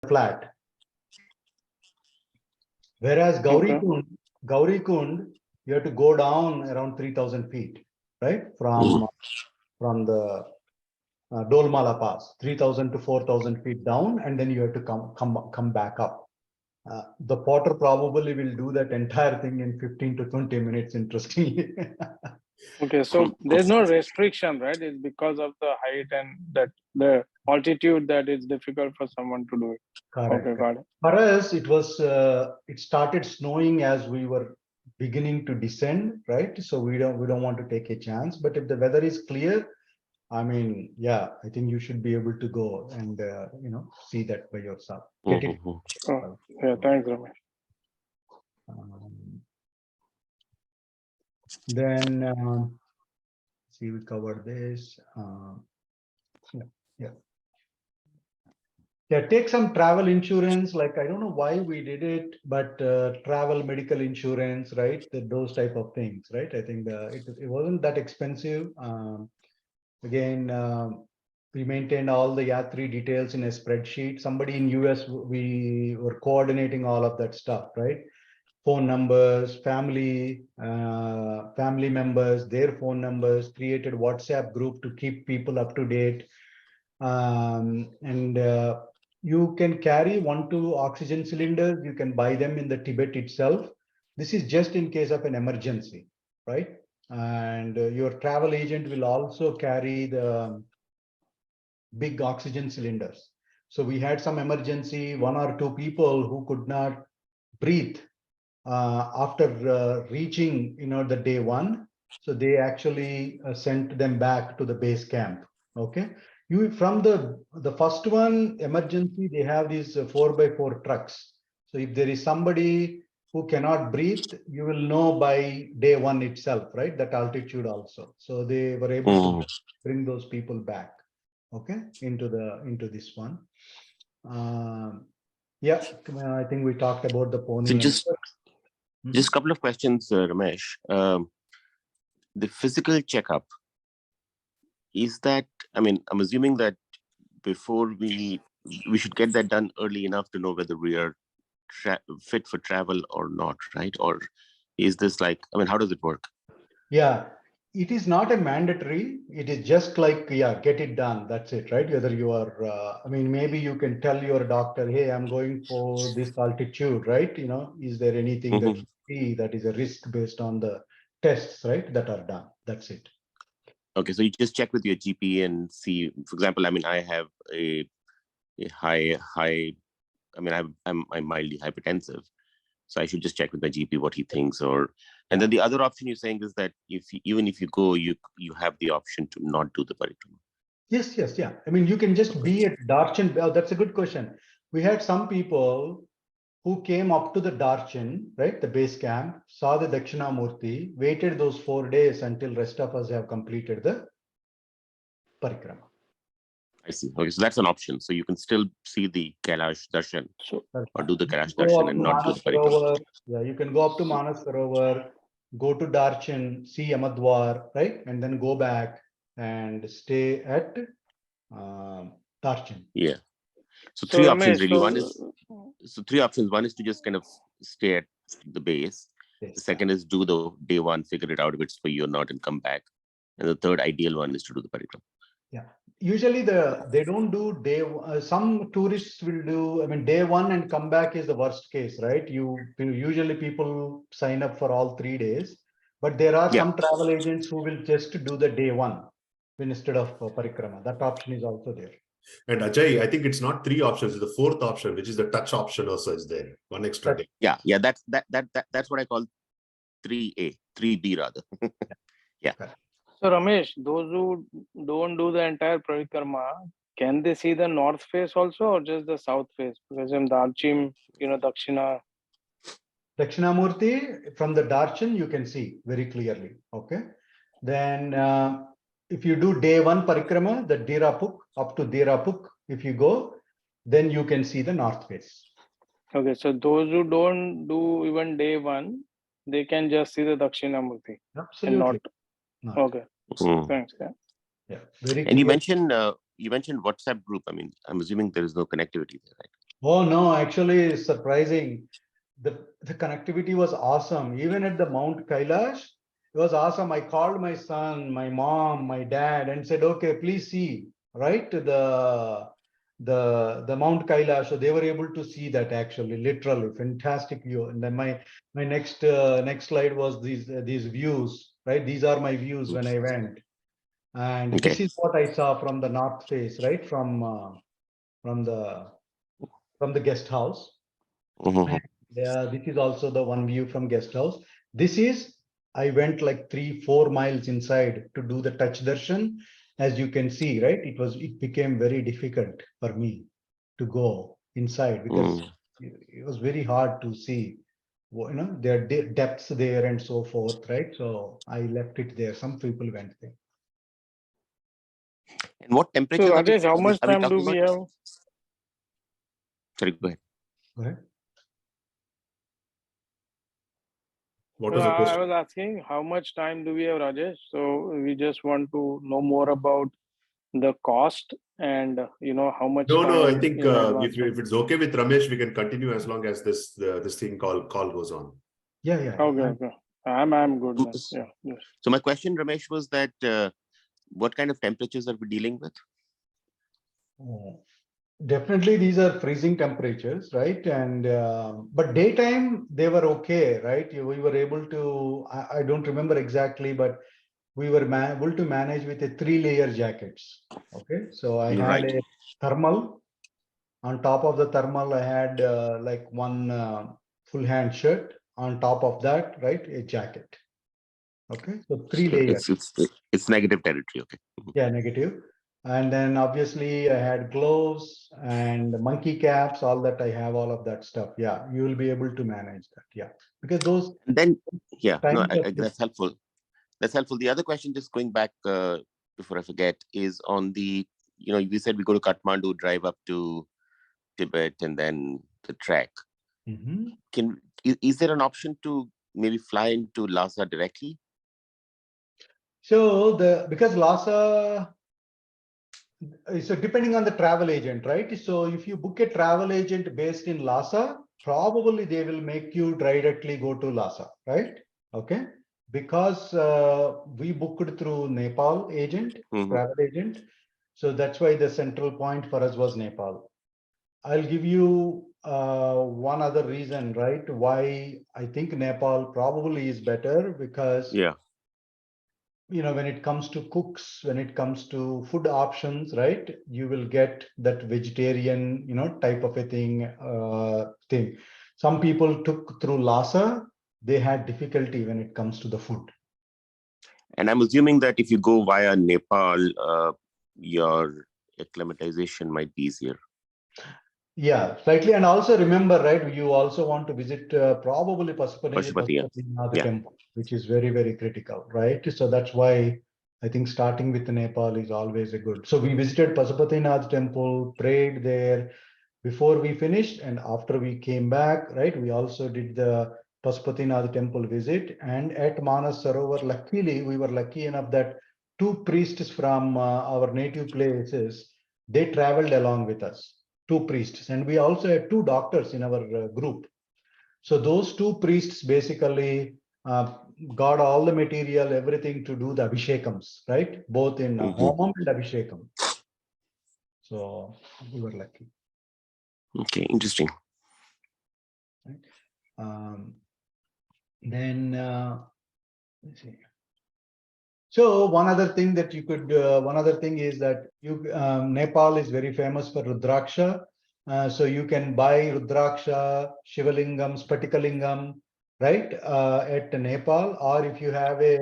flat. Whereas Gauri Kund, you have to go down around 3,000 feet, right? From the Dolmala Pass, 3,000 to 4,000 feet down, and then you have to come back up. The Potter probably will do that entire thing in 15 to 20 minutes, interestingly. Okay, so there's no restriction, right? It's because of the height and that the altitude that it's difficult for someone to do it. Correct. Okay, got it. For us, it started snowing as we were beginning to descend, right? So we don't want to take a chance. But if the weather is clear, I mean, yeah, I think you should be able to go and see that by yourself. Get it. Oh, yeah, thanks, Ramesh. Then see, we covered this. Yeah, take some travel insurance. Like, I don't know why we did it, but travel medical insurance, right? Those type of things, right? I think it wasn't that expensive. Again, we maintained all the Yatri details in a spreadsheet. Somebody in US, we were coordinating all of that stuff, right? Phone numbers, family members, their phone numbers, created WhatsApp group to keep people up to date. You can carry 1-2 oxygen cylinders. You can buy them in the Tibet itself. This is just in case of an emergency, right? And your travel agent will also carry the big oxygen cylinders. So we had some emergency, 1 or 2 people who could not breathe after reaching, the day 1. So they actually sent them back to the base camp. Okay. From the first one emergency, they have these 4x4 trucks. So if there is somebody who cannot breathe, you will know by day 1 itself, right? That altitude also. So they were able to bring those people back, okay, into this one. Yeah, I think we talked about the pony. So just a couple of questions, Ramesh. The physical checkup, is that, I mean, I'm assuming that before we should get that done early enough to know whether we are fit for travel or not, right? Or is this like, I mean, how does it work? Yeah, it is not a mandatory. It is just like, yeah, get it done. That's it, right? Whether you are, I mean, maybe you can tell your doctor, hey, I'm going for this altitude, right? Is there anything that you see that is a risk based on the tests, right, that are done? That's it. Okay, so you just check with your GP and see, for example, I mean, I have a high, I mean, I'm mildly hypertensive. So I should just check with my GP what he thinks, and then the other option you're saying is that even if you go, you have the option to not do the parikrama. Yes, yeah. I mean, you can just be at Darshan. Oh, that's a good question. We had some people who came up to the Darshan, right, the base camp, saw the Dakshinamurti, waited those 4 days until rest of us have completed the parikrama. I see. Okay, so that's an option. So you can still see the Kailash darshan or do the Kailash Go darshan up and to not do Manas the parikrama. Sarovar. Yeah, you can go up to Manas Sarovar, go to Darshan, see Amadwar, right, and then go back and stay at Darshan. Yeah. So So, three options Ramesh, really. Three options. One is to just kind of stay at the base. Yes. The second is do the day 1, figure it out if it's for you or not, and come back. And the third ideal one is to do the parikrama. Yeah. Usually they don't do day. Some tourists will do. I mean, day 1 and come back is the worst case, right? Usually people sign up for all 3 days, but there are some travel agents who will just do the day 1 instead of parikrama. That option is also there. And Ajay, I think it's not 3 options; it's the 4th option, which is the touch option. Also, is there 1 extra day? Yeah. That's what I call 3A, 3B rather. Yeah. So Ramesh, those who don't do the entire parikrama, can they see the north face also, or just the south face? Because in Darchim, Dakshina. Dakshinamurti from the Darshan you can see very clearly. Okay. Then if you do day 1 parikrama, the Dirapuk, up to Dirapuk, if you go, then you can see the north face. Okay, so those who don't do even day 1, they can just see the Dakshinamurti. Absolutely. Not. Okay. Thanks. Yeah. Very and you mentioned WhatsApp group. I mean, I'm assuming there is no connectivity there, right? Oh no, actually it's surprising. The connectivity was awesome. Even at the Mount Kailash, it was awesome. I called my son, my mom, my dad, and said, "Okay, please see, right, the Mount Kailash." So they were able to see that actually, literally, fantastic view. And then my next slide was these views, right? These are my views when I went, and Okay. this is what I saw from the north face, right, from the from the guest house. Mhm. And this is also the one view from guest house. This is, I went like 3-4 miles inside to do the touch darshan. As you can see, right? It became very difficult for me to go inside because Mm. it was very hard to see, there are depths there and so forth, right? So I left it there. Some people went there. And what So temperatures Rajesh, how much are we time do talking we about? have? Sorry, go ahead. Go ahead. What was the I question? was asking how much time do we have, Rajesh? So we just want to know more about the cost and how much No, I time think in advance. if it's okay with Ramesh, we can continue as long as this thing call goes on. Yeah. Okay. I'm good then. S- Yeah. Yes. So my question, Ramesh, was that what kind of temperatures are we dealing with? Oh, definitely, these are freezing temperatures, right? And but daytime they were okay, right? We were able to. I don't remember exactly, but we were able to manage with a 3-layer jackets. Okay, so I had Right. a thermal. On top of the thermal, I had like one full hand shirt. On top of that, right, a jacket. Okay, so 3 layers. It's negative territory. Okay. Mhm. Yeah, negative. And then obviously I had gloves and monkey caps, all that I have, all of that stuff. Yeah, you will be able to manage that. Yeah, because those And then, yeah, no, times of that's helpful. That's helpful. The other question, just going back before I forget, is on the, we said we go to Kathmandu, drive up to Tibet, and then the trek. Mhm. Is there an option to maybe fly into Lhasa directly? So because Lhasa, so depending on the travel agent, right? So if you book a travel agent based in Lhasa, probably they will make you directly go to Lhasa, right? Okay. Because we booked through Nepal agent, Mhm. travel agent. So that's why the central point for us was Nepal. I'll give you one other reason, right? Why I think Nepal probably is better because Yeah. when it comes to cooks, when it comes to food options, right, you will get that vegetarian, type of a thing. Some people took through Lhasa, they had difficulty when it comes to the food. And I'm assuming that if you go via Nepal, your acclimatization might be easier. Yeah, slightly. And also remember, right, you also want to visit probably Pashupati, yeah. Pashupatinath Yeah. temple, which is very, very critical, right? So that's why I think starting with Nepal is always a good. So we visited Pashupatinath temple, prayed there before we finished, and after we came back, right, we also did the Pashupatinath temple visit. And at Manas Sarovar, luckily, we were lucky enough that 2 priests from our native places, they traveled along with us. 2 priests, and we also had 2 doctors in our group. So those 2 priests basically got all the material, everything to do the abhishekams, right? Both in Mhm. homam and abhishekam. So we were lucky. Okay, interesting. Right? Then let's see. So one other thing that you could, one other thing is that Nepal is very famous for Rudraksha. So you can buy Rudraksha, Shivalingam, Spatikalingam, right, at Nepal. Or if you have a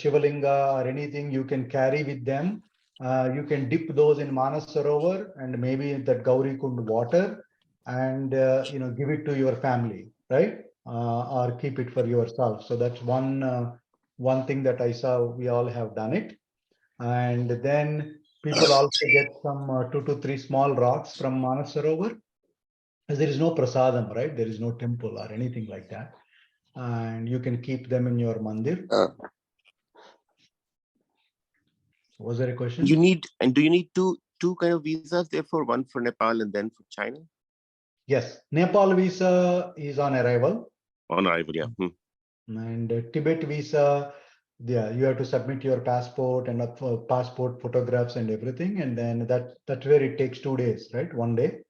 Shivalinga or anything, you can carry with them. You can dip those in Manas Sarovar and maybe that Gauri Kund water, and give it to your family, right? Or keep it for yourself. So that's one thing that I saw. We all have done it. And then people also get some 2 to 3 small rocks from Manasarovar, as there is no prasadam, right? There is no temple or anything like that. And you can keep them in your mandir. Was there a question? Do you need to two kind of visas therefore, one for Nepal and then for China? Yes, Nepal visa is on arrival. On arrival, yeah. And Tibet visa, yeah, you have to submit your passport and passport photographs and everything, and then that's where it takes 2 days, right? 1 day.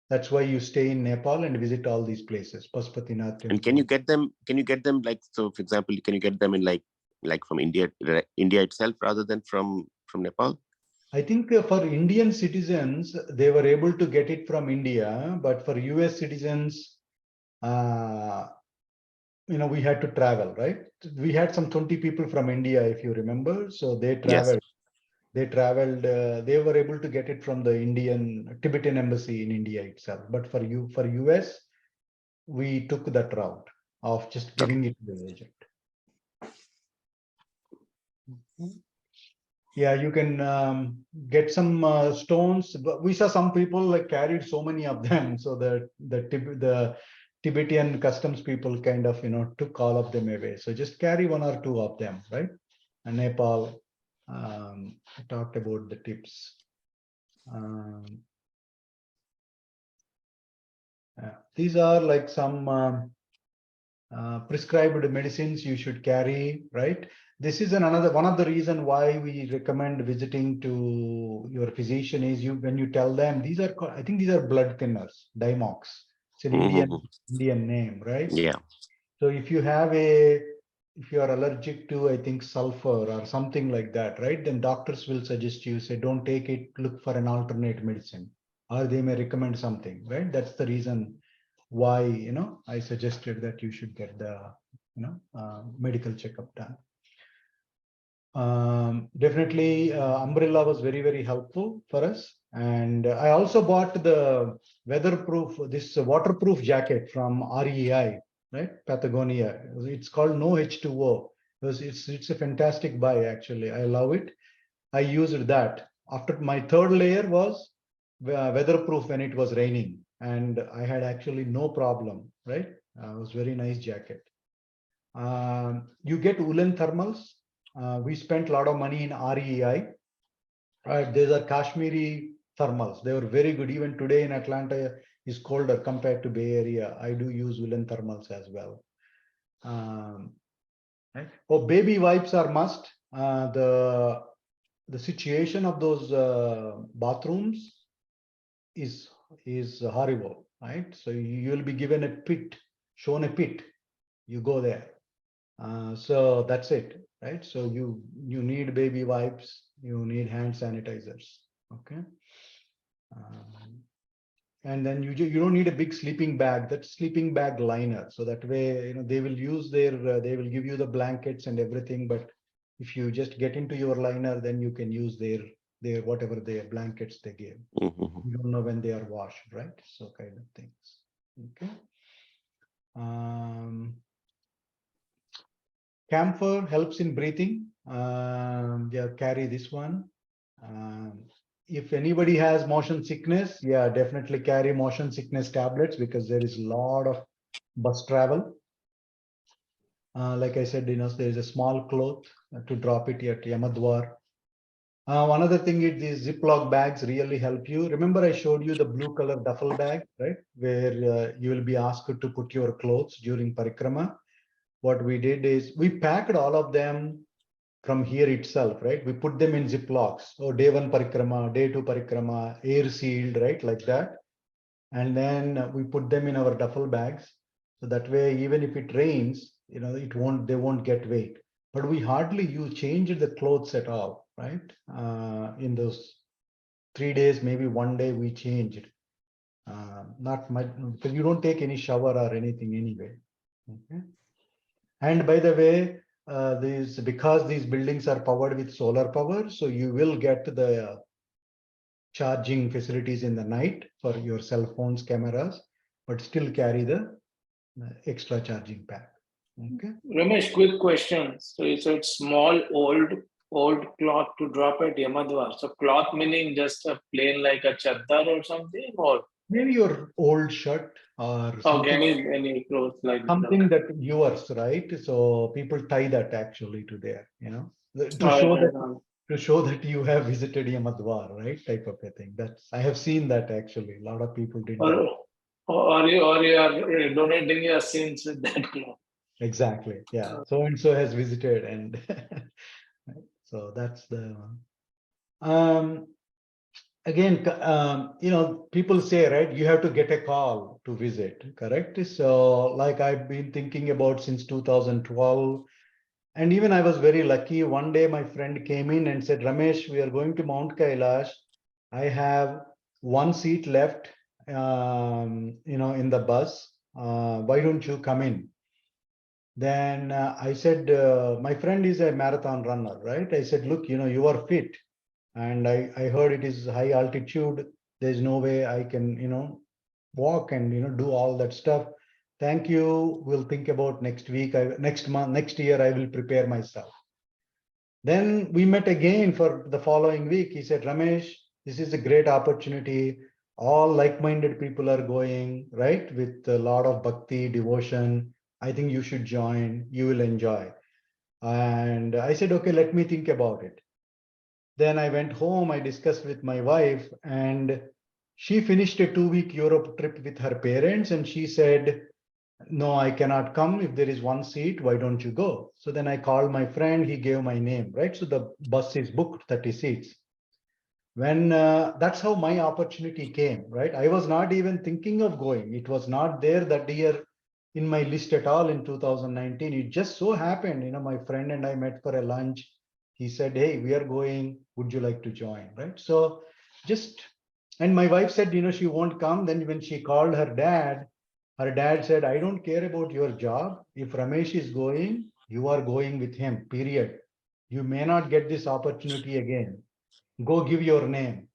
That's why you stay in Nepal and visit all these places. Pashupatinath temple. And can you get them? Can you get them like, so? For example, can you get them in like from India itself rather than from Nepal? I think for Indian citizens, they were able to get it from India, but for US citizens, we had to travel, right? We had some 20 people from India, if you remember. So they traveled. Yes. They traveled. They were able to get it from the Tibetan embassy in India itself. But for US, we took that route of just giving it to the agent. Yeah, you can get some stones. But we saw some people like carried so many of them, so the Tibetan customs people kind of took all of them away. So just carry 1 or 2 of them, right? And Nepal, I talked about the tips. These are like some prescribed medicines you should carry, right? This is one of the reason why we recommend visiting to your physician is when you tell them I think these are blood thinners, Dimox. It's an Indian name, right? Yeah. So if you are allergic to, I think, sulfur or something like that, right? Then doctors will suggest you, say, don't take it, look for an alternate medicine, or they may recommend something, right? That's the reason why, I suggested that you should get the, medical checkup done. Definitely, umbrella was very, very helpful for us. And I also bought the this waterproof jacket from REI, right? Patagonia. It's called No H2O. It's a fantastic buy, actually. I love it. I used that. After my 3rd layer was weatherproof when it was raining. And I had actually no problem, right? It was very nice jacket. You get woolen thermals. We spent a lot of money in REI. Right, these are Kashmiri thermals. They were very good. Even today in Atlanta is colder compared to Bay Area. I do use woolen thermals as well. Right? Oh, baby wipes are must. The situation of those bathrooms is horrible, right? So you'll be given a pit, shown a pit. You go there. So that's it, right? So you need baby wipes, you need hand sanitizers, okay? And then you don't need a big sleeping bag. That's sleeping bag liner. So that way, they will use they will give you the blankets and everything. But if you just get into your liner, then you can use their whatever their blankets they give. You don't know when they are washed, right? So kind of things, okay? Camphor helps in breathing. Yeah, carry this one. If anybody has motion sickness, yeah, definitely carry motion sickness tablets because there is a lot of bus travel. Like I said, there is a small cloth to drop it at Yamadwar. One other thing is these Ziploc bags really help you. Remember, I showed you the blue color duffel bag, right? Where you will be asked to put your clothes during parikrama. What we did is we packed all of them from here itself, right? We put them in Ziplocs. So day 1 parikrama, day 2 parikrama, air sealed, right? Like that. And then we put them in our duffel bags. So that way, even if it rains, they won't get wet. But we hardly change the clothes at all, right? In those 3 days, maybe 1 day we changed. Not much, because you don't take any shower or anything anyway. Okay. And by the way, because these buildings are powered with solar power, so you will get the charging facilities in the night for your cell phones, cameras, but still carry the extra charging pack. Okay. Ramesh, quick question. So you said small old cloth to drop at Yamadwar. So cloth meaning just a plain like a chaddar or something, or maybe your old shirt or something. Any clothes like something that. that yours, right? So people tie that actually to there, to show that to show that you have visited Yamadwar, right? Type of a thing. I have seen that actually. A lot of people did that. Or you are donating your sins with that. Exactly. Yeah. So and so has visited, and right? So that's the one. Again, people say, right, you have to get a call to visit, correct? So like I've been thinking about since 2012. And even I was very lucky. One day my friend came in and said, Ramesh, we are going to Mount Kailash. I have one seat left, in the bus. Why don't you come in? Then I said, my friend is a marathon runner, right? I said, look, you are fit. And I heard it is high altitude. There's no way I can, walk and, do all that stuff. Thank you. We'll think about next week. Next month, next year, I will prepare myself. Then we met again for the following week. He said, Ramesh, this is a great opportunity. All like-minded people are going, right? With a lot of bhakti, devotion. I think you should join. You will enjoy. And I said, okay, let me think about it. Then I went home. I discussed with my wife, and she finished a 2-week Europe trip with her parents. And she said, no, I cannot come. If there is one seat, why don't you go? So then I called my friend. He gave my name, right? So the bus is booked, 30 seats. When that's how my opportunity came, right? I was not even thinking of going. It was not there that year in my list at all in 2019. It just so happened, my friend and I met for a lunch. He said, hey, we are going. Would you like to join? Right. So and my wife said, she won't come. Then when she called her dad said, I don't care about your job. If Ramesh is going, you are going with him, period. You may not get this opportunity again. Go give your name.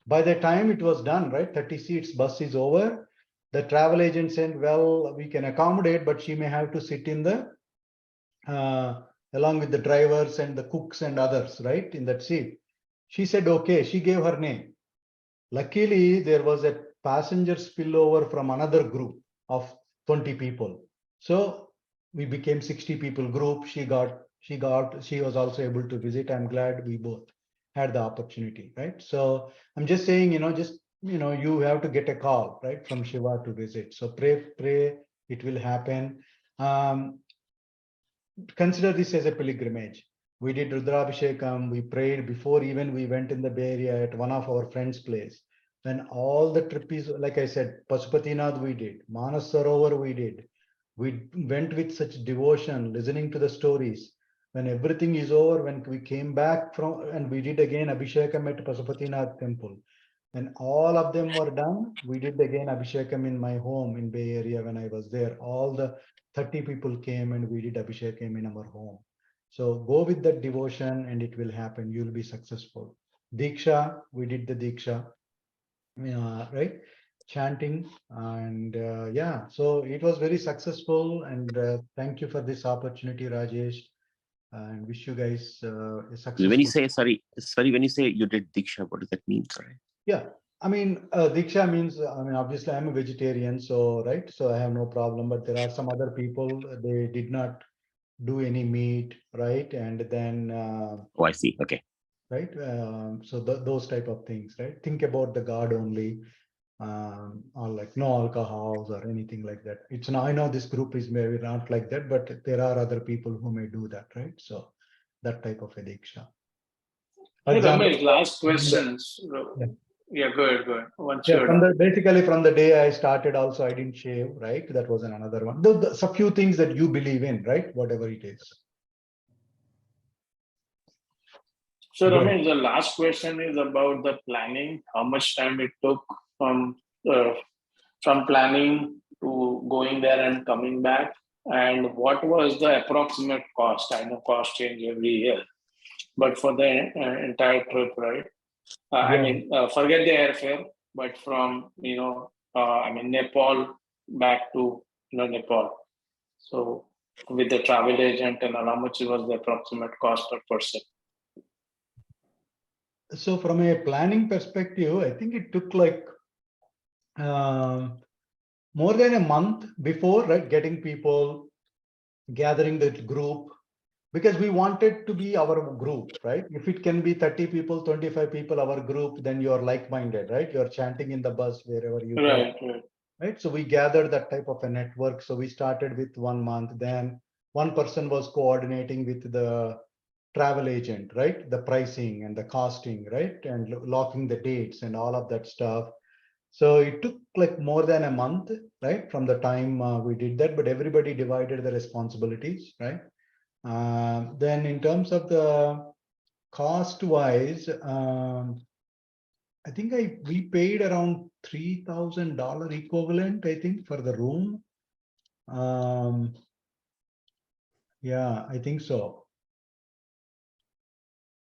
By the time it was done, right, 30 seats, bus is over. The travel agent said, well, we can accommodate, but she may have to sit in the, along with the drivers and the cooks and others, right, in that seat. She said, okay, she gave her name. Luckily, there was a passenger spillover from another group of 20 people. So we became 60 people group. She was also able to visit. I'm glad we both had the opportunity, right? So I'm just saying, you have to get a call, right, from Shiva to visit. So pray, it will happen. Consider this as a pilgrimage. We did Rudrabhishekam, we prayed before even we went in the Bay Area at one of our friends' place. When all the trip is, like I said, Pashupatinath we did, Manas Sarovar we did. We went with such devotion, listening to the stories. When everything is over, when we came back from, and we did again Abhishekam at Pashupatinath temple. When all of them were done, we did again Abhishekam in my home in Bay Area when I was there. All the 30 people came and we did Abhishekam in our home. So go with that devotion and it will happen. You'll be successful. Diksha, we did the Diksha, right? Chanting and yeah, so it was very successful. And thank you for this opportunity, Rajesh, and wish you guys a successful. When you say, sorry, when you say you did Diksha, what does that mean? Sorry. Yeah, I mean, Diksha means, obviously I'm a vegetarian, so, right, so I have no problem, but there are some other people, they did not do any meat, right, and then, Oh, I see. Okay. right, so those type of things, right, think about the God only, or like no alcohols or anything like that. It's now, I know this group is maybe not like that, but there are other people who may do that, right, so that type of a Diksha. For Hey, example, Ramesh, last questions. yeah. Yeah, go ahead. Once Yeah, you're done. basically from the day I started also, I didn't shave, right? That was another one. A few things that you believe in, right? Whatever it is. So, Go ahead. Ramesh, the last question is about the planning. How much time it took uh, from planning to going there and coming back? And what was the approximate cost? I know cost change every year, but for the entire trip, right? Yeah. Forget the airfare, but from, Nepal back to, Nepal. So with the travel agent and how much was the approximate cost per person? So from a planning perspective, I think it took like more than a month before, right? Getting people, gathering the group, because we wanted to be our group, right? If it can be 30 people, 25 people, our group, then you're like-minded, right? You're chanting in the bus wherever you go. Right. Right. So we gathered that type of a network. So we started with 1 month. Then one person was coordinating with the travel agent, right? The pricing and the costing, right? And locking the dates and all of that stuff. So it took like more than a month, right? From the time we did that, but everybody divided the responsibilities, right? Then in terms of the cost wise, I think we paid around $3,000 equivalent, I think, for the room. Yeah, I think so.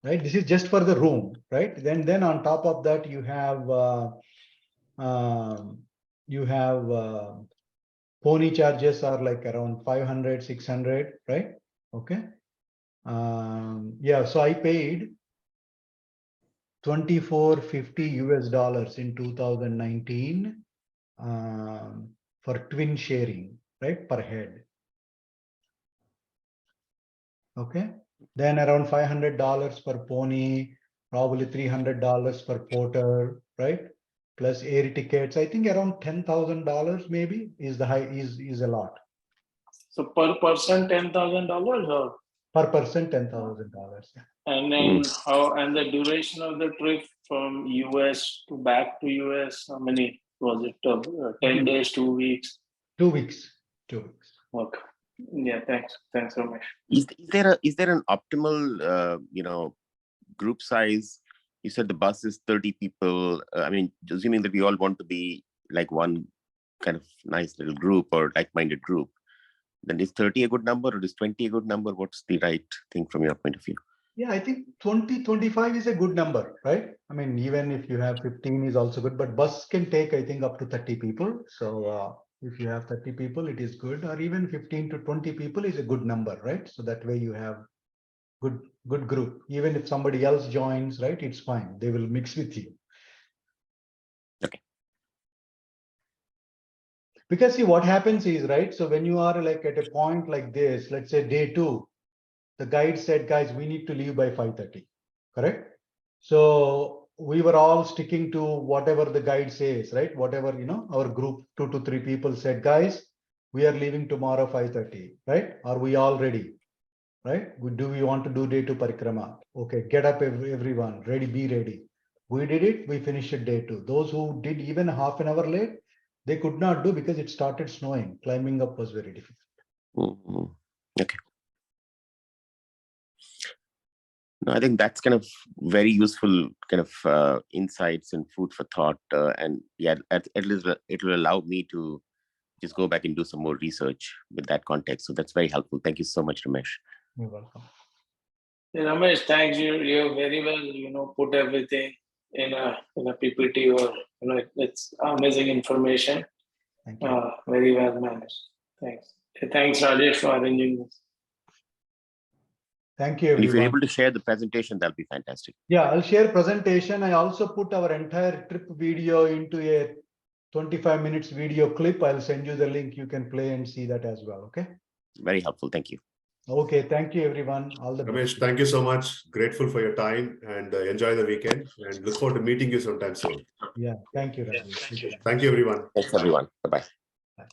Right. This is just for the room, right? Then on top of that, you have pony charges are like around 500, 600, right? Okay. Yeah, so I paid $2,450 in 2019 for twin sharing, right, per head. Okay, then around $500 per pony, probably $300 per porter, right? Plus air tickets. I think around $10,000 maybe is a lot. So per person $10,000 or? Per person $10,000. Yeah. And then how, and the duration of the trip from US to back to US, how many was it? 10 days, 2 weeks? 2 weeks. 2 weeks. Okay. Yeah, thanks, Ramesh. Is there an optimal group size? You said the bus is 30 people. I mean, assuming that we all want to be like one kind of nice little group or like-minded group, then is 30 a good number or is 20 a good number? What's the right thing from your point of view? Yeah, I think 20, 25 is a good number, right? I mean, even if you have 15 is also good, but bus can take, I think, up to 30 people. So if you have 30 people, it is good, or even 15 to 20 people is a good number, right? So that way you have good group. Even if somebody else joins, right, it's fine. They will mix with you. Okay. Because see, what happens is, right, so when you are like at a point like this, let's say day 2, the guide said, guys, we need to leave by 5:30, correct? So we were all sticking to whatever the guide says, right? Whatever, our group, 2 to 3 people said, guys, we are leaving tomorrow 5:30, right? Are we all ready? Right? Do we want to do day 2 parikrama? Okay, get up everyone, ready, be ready. We did it, we finished it day 2. Those who did even half an hour late, they could not do because it started snowing. Climbing up was very difficult. Okay. No, I think that's kind of very useful kind of insights and food for thought. And yeah, at least it will allow me to just go back and do some more research with that context. So that's very helpful. Thank you so much, Ramesh. You're welcome. Yeah, Ramesh, thanks. You very well, put everything in a PPT or it's amazing information. Thank you. Very well managed. Thanks. Thanks, Rajesh, for arranging this. Thank you, And everyone. if you're able to share the presentation, that'll be fantastic. Yeah, I'll share presentation. I also put our entire trip video into a 25 minutes video clip. I'll send you the link. You can play and see that as well. Okay. Very helpful. Thank you. Okay. Thank you, everyone. All the best. Ramesh, thank you so much. Grateful for your time and enjoy the weekend and look forward to meeting you sometime soon. Yeah. Thank you, Ravi. Thank you, everyone. Thanks, everyone. Bye-bye. Bye.